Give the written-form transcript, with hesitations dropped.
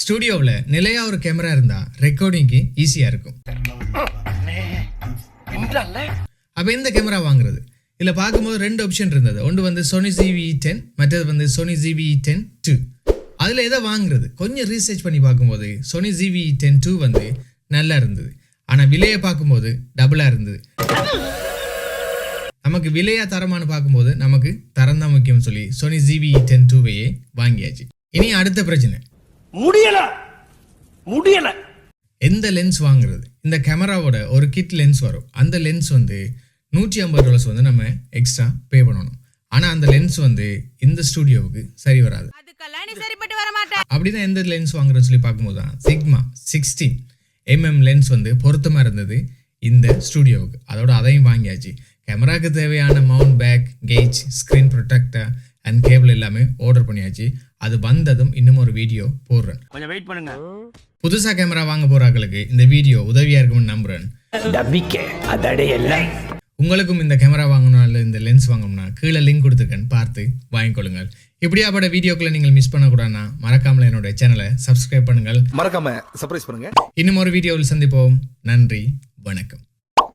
ஸ்டுடியோவில் நிலையா ஒரு கேமரா இருந்தா ரெக்கார்டிங்க்கு ஈஸியா இருக்கும். அப்ப இந்த கேமரா வாங்குறது இல்ல பார்க்கும்போது ரெண்டு ஆப்ஷன் இருந்தது. ஒன்று வந்து சோனி ZV-E10, மற்றது வந்து சோனி ZV-E10-2. அதில் எதை வாங்குறது கொஞ்சம் ரீசர்ச் பண்ணி பார்க்கும்போது சோனி ZV-E10-2 வந்து நல்லா இருந்தது. ஆனால் விலையை பார்க்கும்போது டபுளாக இருந்தது. நமக்கு விலையா தரமானு பார்க்கும்போது நமக்கு தரம் தான் முக்கியம் சொல்லி சோனி ZV-E10-2வையே வாங்கியாச்சு. இனி அடுத்த பிரச்சனை முடியல எந்த லென்ஸ் வாங்குறது. இந்த கேமராவோட ஒரு கிட் லென்ஸ் வரும். அந்த லென்ஸ் வந்து $150 வந்து நம்ம எக்ஸ்ட்ரா பே பண்ணணும். ஆனா அந்த லென்ஸ் வந்து இந்த ஸ்டுடியோவுக்கு சரி வராது. அப்படின்னா எந்த லென்ஸ் வாங்குறது சொல்லி பார்க்கும்போது தான் Sigma 16mm லென்ஸ் வந்து பொருத்தமா இருந்தது இந்த ஸ்டுடியோவுக்கு. அதோட அதையும் வாங்கியாச்சு. கேமராக்கு தேவையான mount bag, cage, screen protector and cable எல்லாமே ஆர்டர் பண்ணியாச்சு. அது வந்ததும் இன்னும் ஒரு வீடியோ போடுறேன், கொஞ்சம் வெயிட் பண்ணுங்க. புதுசா கேமரா வாங்க போறாங்களுக்கு இந்த வீடியோ உதவியா இருக்கும்னு நம்புறேன். உங்களுக்கும் இந்த கேமரா வாங்கணும் இல்லை இந்த லென்ஸ் வாங்கணும்னா கீழே லிங்க் கொடுத்துருக்கேன், பார்த்து வாங்கிக்கொள்ளுங்கள். இப்படியாப்பட்ட வீடியோக்களை நீங்கள் மிஸ் பண்ணக்கூடாதுன்னா மறக்காமல என்னோட சேனலை சப்ஸ்கிரைப் பண்ணுங்கள், மறக்காம சர்ப்ரைஸ் பண்ணுங்க. இன்னும் ஒரு வீடியோவில் சந்திப்போம். நன்றி, வணக்கம்.